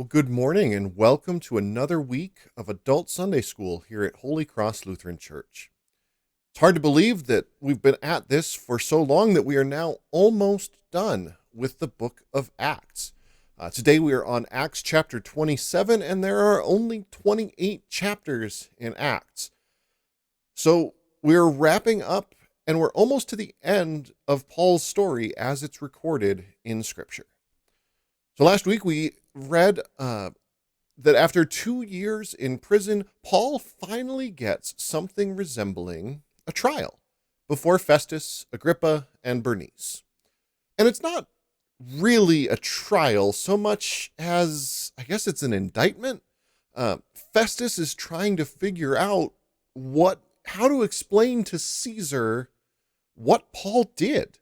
Well, good morning and welcome to another week of Adult Sunday School here at Holy Cross Lutheran Church. It's hard to believe that we've been at this for so long that we are now almost done with the book of Acts. Today we are on Acts chapter 27, and there are only 28 chapters in Acts. So we're wrapping up and we're almost to the end of Paul's story as it's recorded in Scripture. So last week we read that after 2 years in prison, Paul finally gets something resembling a trial before Festus, Agrippa, and Bernice. And it's not really a trial so much as, I guess it's an indictment. Festus is trying to figure out how to explain to Caesar what Paul did,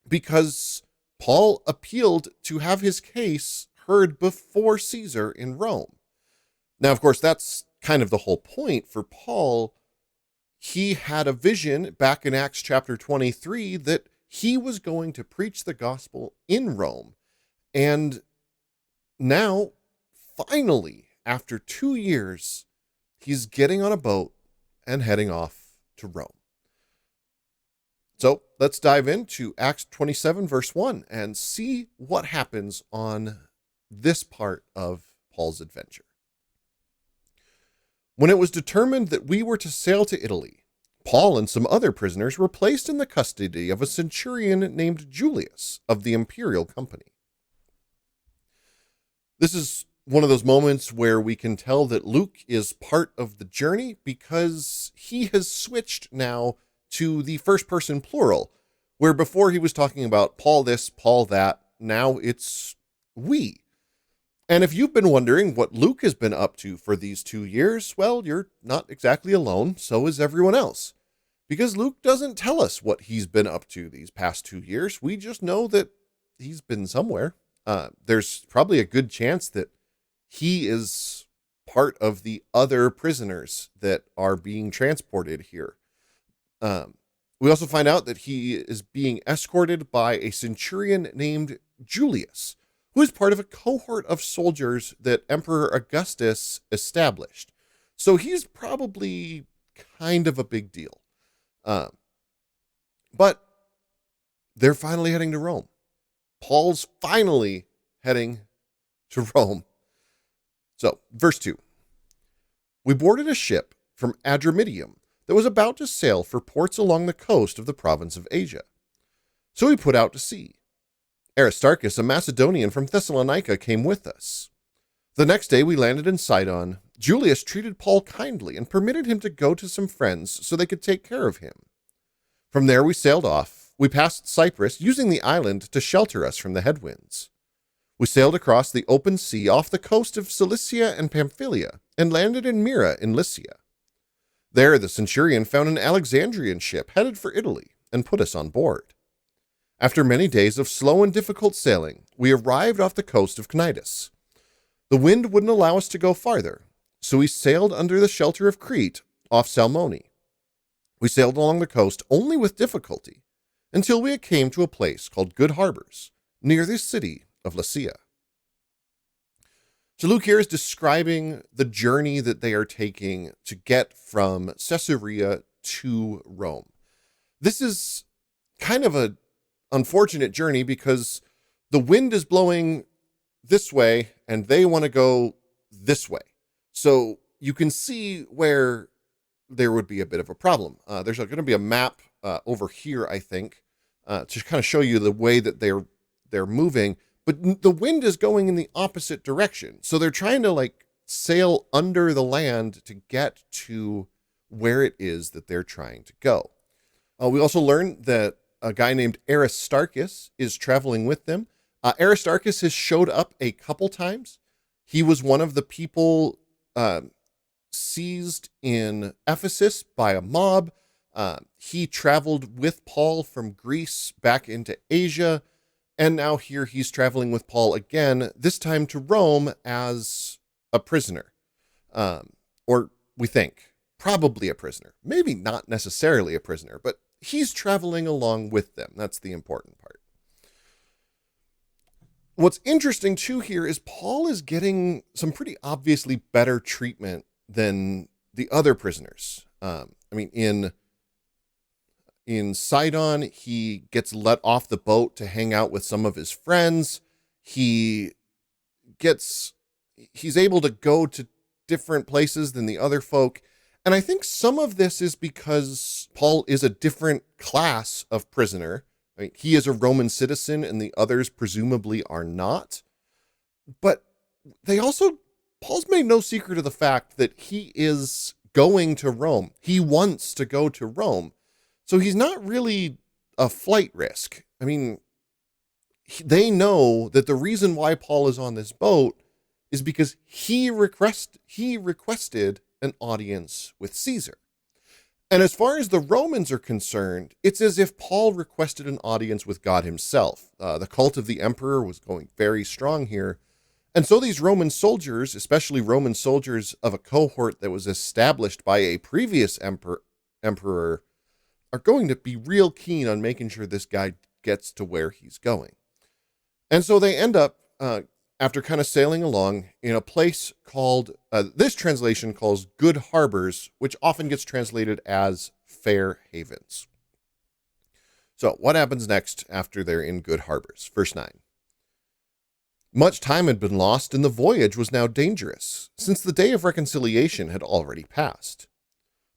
because Paul appealed to have his case heard before Caesar in Rome. Now, of course, that's kind of the whole point for Paul. He had a vision back in Acts chapter 23 that he was going to preach the gospel in Rome. And now, finally, after 2 years, he's getting on a boat and heading off to Rome. So let's dive into Acts 27, verse 1, and see what happens on this part of Paul's adventure. When it was determined that we were to sail to Italy, Paul and some other prisoners were placed in the custody of a centurion named Julius of the imperial company. This is one of those moments where we can tell that Luke is part of the journey because he has switched now to the first person plural, where before he was talking about Paul this, Paul that, now it's we. And if you've been wondering what Luke has been up to for these 2 years, well, you're not exactly alone, so is everyone else. Because Luke doesn't tell us what he's been up to these past 2 years. We just know that he's been somewhere. There's probably a good chance that he is part of the other prisoners that are being transported here. We also find out that he is being escorted by a centurion named Julius, who is part of a cohort of soldiers that Emperor Augustus established. So he's probably kind of a big deal. But they're finally heading to Rome. Paul's finally heading to Rome. So, verse 2. We boarded a ship from Adramyttium that was about to sail for ports along the coast of the province of Asia. So we put out to sea. Aristarchus, a Macedonian from Thessalonica, came with us. The next day we landed in Sidon. Julius treated Paul kindly and permitted him to go to some friends so they could take care of him. From there we sailed off. We passed Cyprus, using the island to shelter us from the headwinds. We sailed across the open sea off the coast of Cilicia and Pamphylia and landed in Myra in Lycia. There, the centurion found an Alexandrian ship headed for Italy and put us on board. After many days of slow and difficult sailing, we arrived off the coast of Cnidus. The wind wouldn't allow us to go farther, so we sailed under the shelter of Crete off Salmone. We sailed along the coast only with difficulty until we came to a place called Good Harbors, near the city of Lasea. So Luke here is describing the journey that they are taking to get from Caesarea to Rome. This is kind of an unfortunate journey because the wind is blowing this way and they want to go this way. So you can see where there would be a bit of a problem. There's going to be a map over here, I think, to kind of show you the way that they're moving. But the wind is going in the opposite direction. So they're trying to sail under the land to get to where it is that they're trying to go. We also learned that a guy named Aristarchus is traveling with them. Aristarchus has showed up a couple times. He was one of the people seized in Ephesus by a mob. He traveled with Paul from Greece back into Asia. And now here he's traveling with Paul again, this time to Rome as a prisoner. Or we think, probably a prisoner. Maybe not necessarily a prisoner, but he's traveling along with them. That's the important part. What's interesting too here is Paul is getting some pretty obviously better treatment than the other prisoners. I mean, in Sidon, he gets let off the boat to hang out with some of his friends. He he's able to go to different places than the other folk. And I think some of this is because Paul is a different class of prisoner. I mean, he is a Roman citizen and the others presumably are not. But Paul's made no secret of the fact that he is going to Rome. He wants to go to Rome. So he's not really a flight risk. I mean, they know that the reason why Paul is on this boat is because he requested an audience with Caesar. And as far as the Romans are concerned, it's as if Paul requested an audience with God himself. The cult of the emperor was going very strong here. And so these Roman soldiers, especially Roman soldiers of a cohort that was established by a previous emperor, are going to be real keen on making sure this guy gets to where he's going. And so they end up, after kind of sailing along, in a place called, this translation calls Good Harbors, which often gets translated as Fair Havens. So what happens next after they're in Good Harbors? Verse 9. Much time had been lost, and the voyage was now dangerous, since the day of reconciliation had already passed.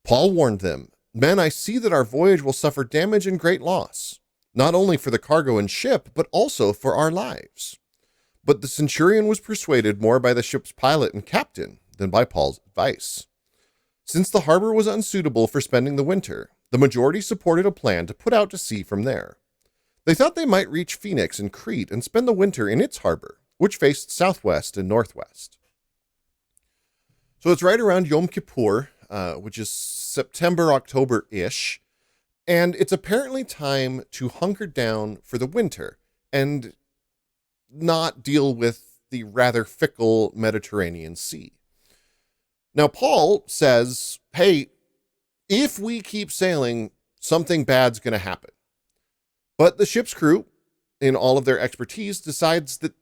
Paul warned them, "Men, I see that our voyage will suffer damage and great loss, not only for the cargo and ship, but also for our lives." But the centurion was persuaded more by the ship's pilot and captain than by Paul's advice. Since the harbor was unsuitable for spending the winter, the majority supported a plan to put out to sea from there. They thought they might reach Phoenix in Crete and spend the winter in its harbor, which faced southwest and northwest. So it's right around Yom Kippur, which is September, October-ish, and it's apparently time to hunker down for the winter and not deal with the rather fickle Mediterranean Sea. Now, Paul says, hey, if we keep sailing, something bad's going to happen. But the ship's crew, in all of their expertise, decides that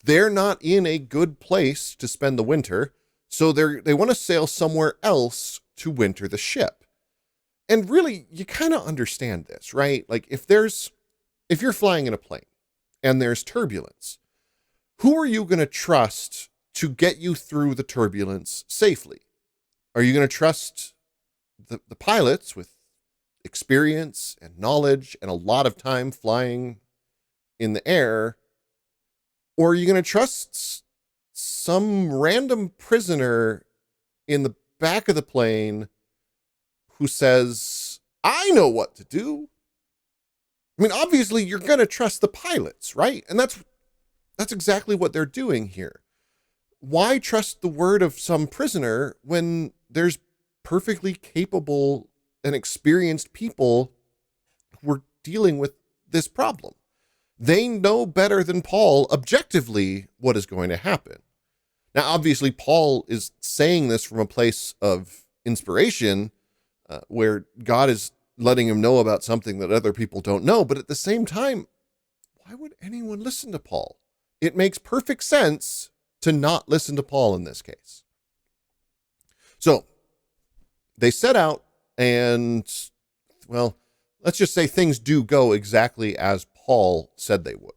they're not in a good place to spend the winter, so they want to sail somewhere else to winter the ship. And really, you kind of understand this, right? Like if you're flying in a plane and there's turbulence, who are you going to trust to get you through the turbulence safely? Are you going to trust the pilots with experience and knowledge and a lot of time flying in the air? Or are you going to trust some random prisoner in the back of the plane who says, I know what to do? I mean, obviously you're going to trust the pilots, right? And that's exactly what they're doing here. Why trust the word of some prisoner when there's perfectly capable and experienced people who are dealing with this problem? They know better than Paul objectively what is going to happen. Now, obviously, Paul is saying this from a place of inspiration, where God is letting him know about something that other people don't know. But at the same time, why would anyone listen to Paul? It makes perfect sense to not listen to Paul in this case. So they set out and, well, let's just say things do go exactly as Paul said they would.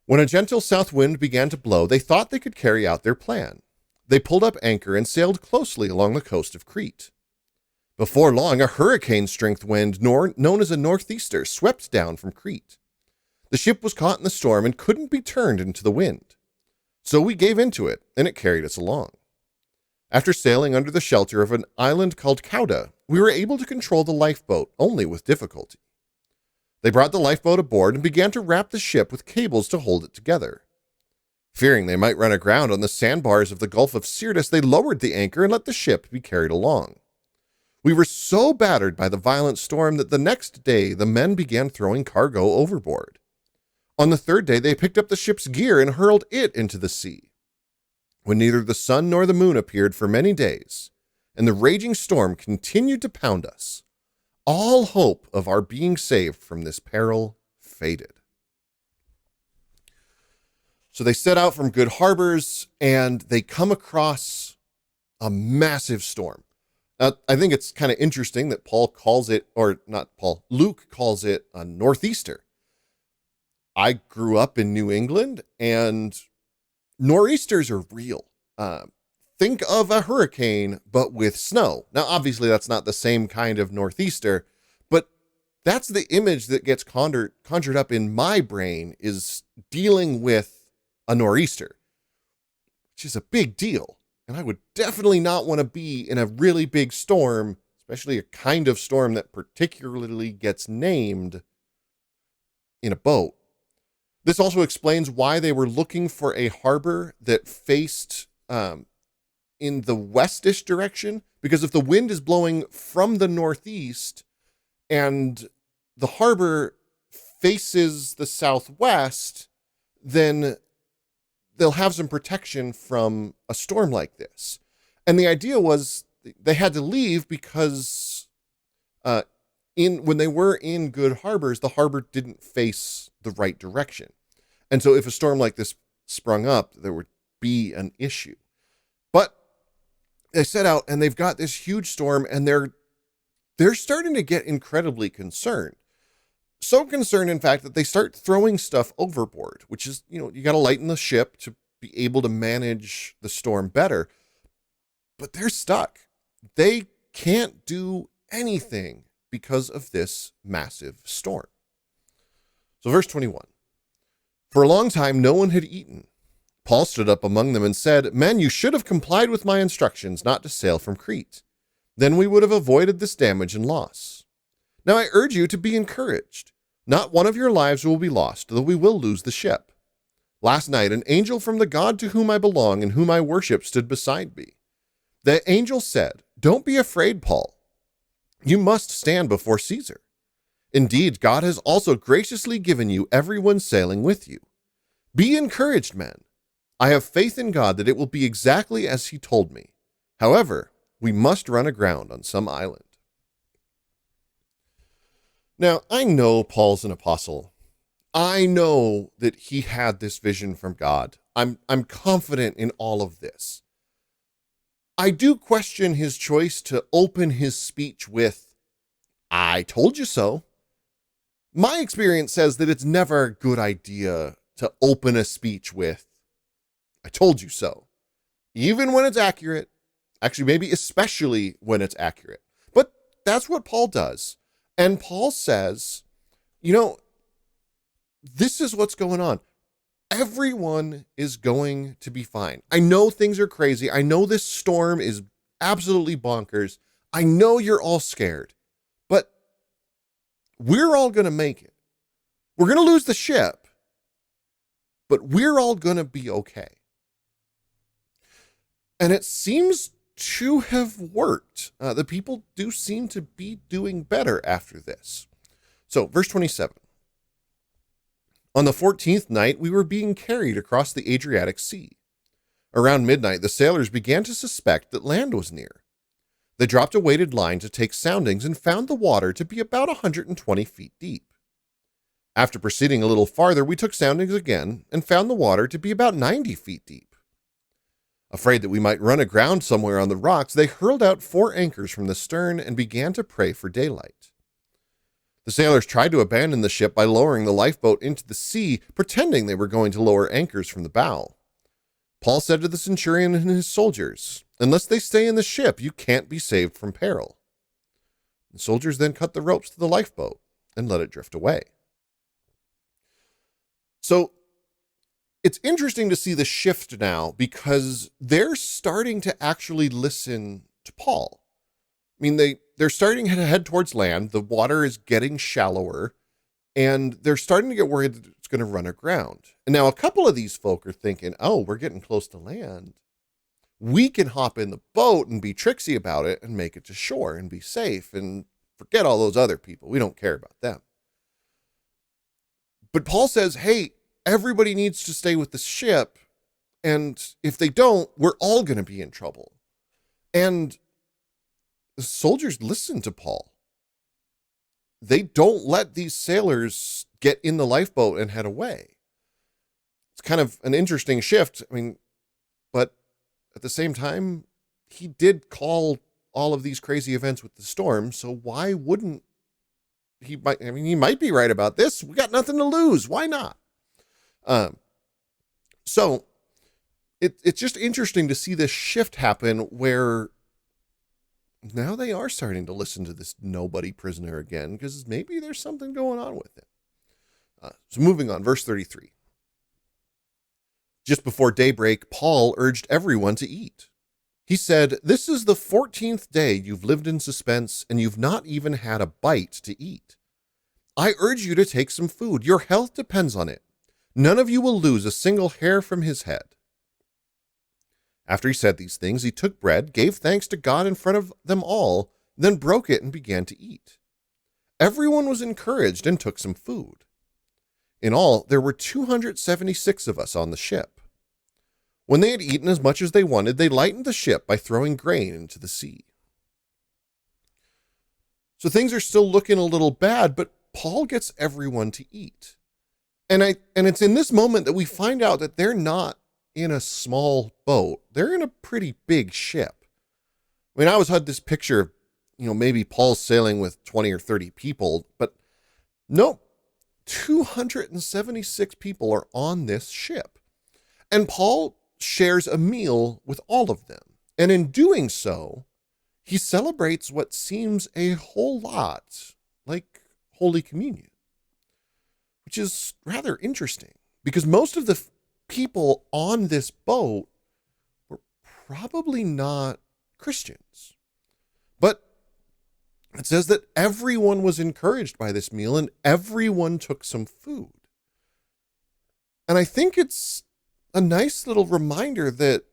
When a gentle south wind began to blow, they thought they could carry out their plan. They pulled up anchor and sailed closely along the coast of Crete. Before long, a hurricane-strength wind known as a northeaster swept down from Crete. The ship was caught in the storm and couldn't be turned into the wind. So we gave into it, and it carried us along. After sailing under the shelter of an island called Cauda, we were able to control the lifeboat only with difficulty. They brought the lifeboat aboard and began to wrap the ship with cables to hold it together. Fearing they might run aground on the sandbars of the Gulf of Syrtis, they lowered the anchor and let the ship be carried along. We were so battered by the violent storm that the next day the men began throwing cargo overboard. On the third day, they picked up the ship's gear and hurled it into the sea. When neither the sun nor the moon appeared for many days, and the raging storm continued to pound us, all hope of our being saved from this peril faded. So they set out from Good Harbors and they come across a massive storm. Now, I think it's kind of interesting that Paul calls it, or not Paul, Luke calls it a northeaster. I grew up in New England and nor'easters are real. Think of a hurricane, but with snow. Now, obviously, that's not the same kind of northeaster, but that's the image that gets conjured up in my brain, is dealing with a nor'easter, which is a big deal. And I would definitely not want to be in a really big storm, especially a kind of storm that particularly gets named, in a boat. This also explains why they were looking for a harbor that faced in the westish direction, because if the wind is blowing from the northeast and the harbor faces the southwest, then they'll have some protection from a storm like this. And the idea was they had to leave because when they were in Good Harbors, the harbor didn't face the right direction. And so if a storm like this sprung up, there would be an issue. But they set out and they've got this huge storm and they're starting to get incredibly concerned. So concerned, in fact, that they start throwing stuff overboard, which is, you got to lighten the ship to be able to manage the storm better. But they're stuck. They can't do anything because of this massive storm. So verse 21, for a long time, no one had eaten. Paul stood up among them and said, "Men, you should have complied with my instructions not to sail from Crete. Then we would have avoided this damage and loss. Now I urge you to be encouraged. Not one of your lives will be lost, though we will lose the ship. Last night, an angel from the God to whom I belong and whom I worship stood beside me. The angel said, 'Don't be afraid, Paul. You must stand before Caesar. Indeed, God has also graciously given you everyone sailing with you. Be encouraged, men. I have faith in God that it will be exactly as he told me. However, we must run aground on some island.'" Now, I know Paul's an apostle. I know that he had this vision from God. I'm confident in all of this. I do question his choice to open his speech with, "I told you so." My experience says that it's never a good idea to open a speech with, "I told you so," even when it's accurate. Actually, maybe especially when it's accurate. But that's what Paul does. And Paul says, this is what's going on. Everyone is going to be fine. I know things are crazy. I know this storm is absolutely bonkers. I know you're all scared, but we're all going to make it. We're going to lose the ship, but we're all going to be okay. And it seems to have worked. The people do seem to be doing better after this. So, verse 27. On the 14th night, we were being carried across the Adriatic Sea. Around midnight, the sailors began to suspect that land was near. They dropped a weighted line to take soundings and found the water to be about 120 feet deep. After proceeding a little farther, we took soundings again and found the water to be about 90 feet deep. Afraid that we might run aground somewhere on the rocks, they hurled out 4 anchors from the stern and began to pray for daylight. The sailors tried to abandon the ship by lowering the lifeboat into the sea, pretending they were going to lower anchors from the bow. Paul said to the centurion and his soldiers, "Unless they stay in the ship, you can't be saved from peril." The soldiers then cut the ropes to the lifeboat and let it drift away. So it's interesting to see the shift now, because they're starting to actually listen to Paul. I mean, they're starting to head towards land. The water is getting shallower, and they're starting to get worried that it's going to run aground. And now a couple of these folk are thinking, "Oh, we're getting close to land. We can hop in the boat and be tricksy about it and make it to shore and be safe and forget all those other people. We don't care about them." But Paul says, "Hey, everybody needs to stay with the ship. And if they don't, we're all going to be in trouble." And the soldiers listen to Paul. They don't let these sailors get in the lifeboat and head away. it's kind of an interesting shift. I mean, but at the same time, he did call all of these crazy events with the storm. So why wouldn't he? He might be right about this. We got nothing to lose. Why not? Um, so it's just interesting to see this shift happen where now they are starting to listen to this nobody prisoner again, because maybe there's something going on with him. So moving on, verse 33. Just before daybreak, Paul urged everyone to eat. He said, "This is the 14th day you've lived in suspense, and you've not even had a bite to eat. I urge you to take some food. Your health depends on it. None of you will lose a single hair from his head." After he said these things, he took bread, gave thanks to God in front of them all, then broke it and began to eat. Everyone was encouraged and took some food. In all, there were 276 of us on the ship. When they had eaten as much as they wanted, they lightened the ship by throwing grain into the sea. So things are still looking a little bad, but Paul gets everyone to eat. And it's in this moment that we find out that they're not in a small boat. They're in a pretty big ship. I mean, I always had this picture of, maybe Paul sailing with 20 or 30 people, but no, 276 people are on this ship. And Paul shares a meal with all of them. And in doing so, he celebrates what seems a whole lot like Holy Communion, which is rather interesting because most of the people on this boat were probably not Christians. But it says that everyone was encouraged by this meal and everyone took some food. And I think it's a nice little reminder that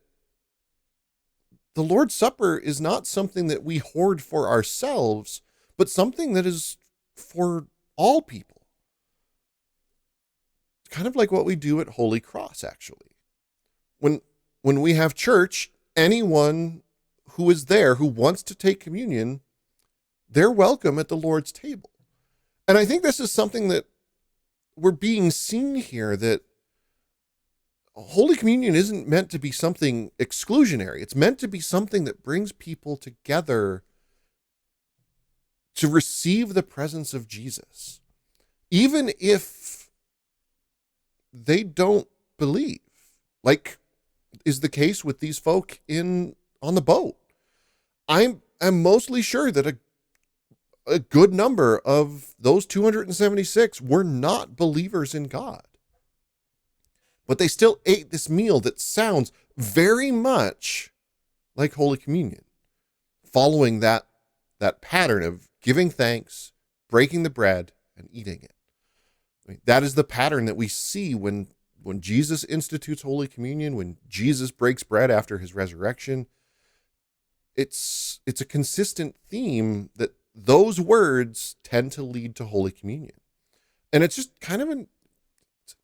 the Lord's Supper is not something that we hoard for ourselves, but something that is for all people. It's kind of like what we do at Holy Cross, actually. When we have church, anyone who is there who wants to take communion, they're welcome at the Lord's table. And I think this is something that we're being seen here, that Holy Communion isn't meant to be something exclusionary. It's meant to be something that brings people together to receive the presence of Jesus, even if they don't believe, like is the case with these folk on the boat. I'm mostly sure that a good number of those 276 were not believers in God. But they still ate this meal that sounds very much like Holy Communion, following that pattern of giving thanks, breaking the bread, and eating it. I mean, that is the pattern that we see when Jesus institutes Holy Communion, when Jesus breaks bread after his resurrection. It's a consistent theme that those words tend to lead to Holy Communion. And it's just kind of an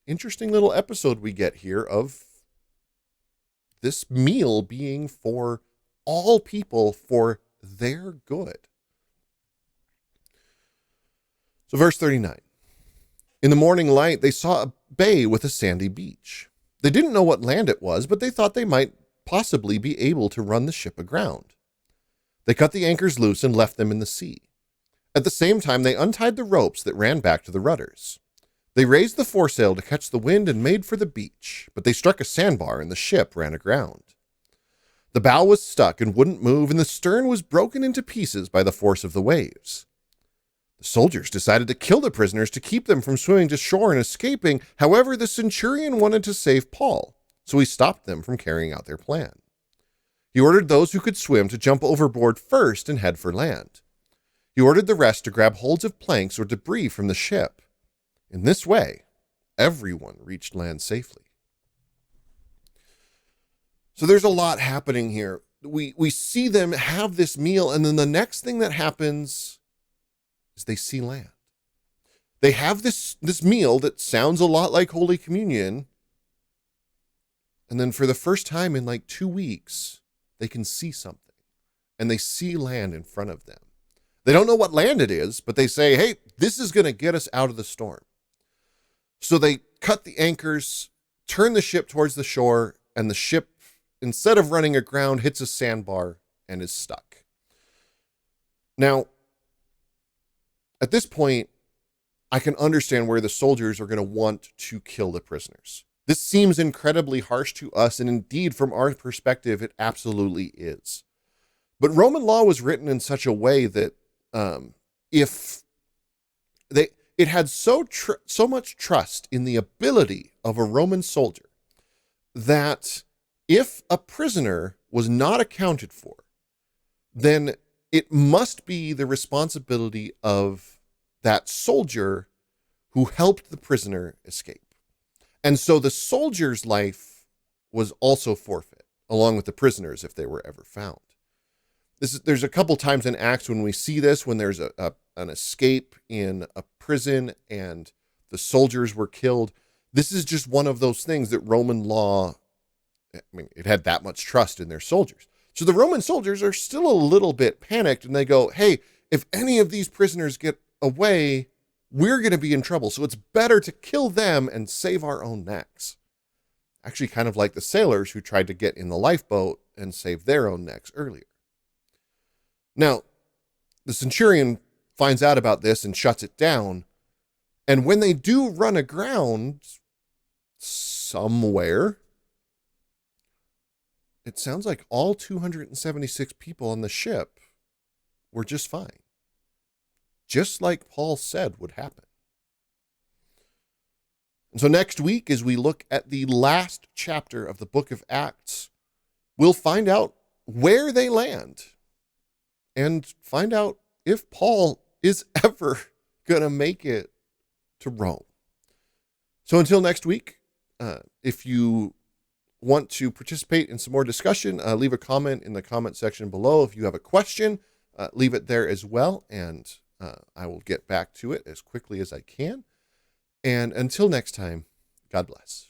interesting little episode we get here of this meal being for all people for their good. So verse 39. In the morning light, they saw a bay with a sandy beach. They didn't know what land it was, but they thought they might possibly be able to run the ship aground. They cut the anchors loose and left them in the sea. At the same time, they untied the ropes that ran back to the rudders. They raised the foresail to catch the wind and made for the beach, but they struck a sandbar and the ship ran aground. The bow was stuck and wouldn't move, and the stern was broken into pieces by the force of the waves. The soldiers decided to kill the prisoners to keep them from swimming to shore and escaping. However, the centurion wanted to save Paul, so he stopped them from carrying out their plan. He ordered those who could swim to jump overboard first and head for land. He ordered the rest to grab holds of planks or debris from the ship. In this way, everyone reached land safely. So there's a lot happening here. We see them have this meal, and then the next thing that happens is they see land. They have this meal that sounds a lot like Holy Communion, and then for the first time in like 2 weeks, they can see something, and they see land in front of them. They don't know what land it is, but they say, hey, this is going to get us out of the storm. So they cut the anchors, turn the ship towards the shore, and the ship, instead of running aground, hits a sandbar and is stuck. Now, at this point, I can understand where the soldiers are going to want to kill the prisoners. This seems incredibly harsh to us, and indeed, from our perspective, it absolutely is. But Roman law was written in such a way that it had so much trust in the ability of a Roman soldier that if a prisoner was not accounted for, then it must be the responsibility of that soldier who helped the prisoner escape. And so the soldier's life was also forfeit, along with the prisoners if they were ever found. There's a couple times in Acts when we see this, when there's an escape in a prison and the soldiers were killed. This is just one of those things that Roman law, it had that much trust in their soldiers. So the Roman soldiers are still a little bit panicked, and they go, hey, if any of these prisoners get away, we're going to be in trouble. So it's better to kill them and save our own necks. Actually, kind of like the sailors who tried to get in the lifeboat and save their own necks earlier. Now, the centurion finds out about this and shuts it down. And when they do run aground somewhere, it sounds like all 276 people on the ship were just fine. Just like Paul said would happen. And so next week, as we look at the last chapter of the book of Acts, we'll find out where they land and find out if Paul is ever going to make it to Rome. So until next week, if you want to participate in some more discussion, leave a comment in the comment section below. If you have a question, leave it there as well, and I will get back to it as quickly as I can. And until next time, God bless.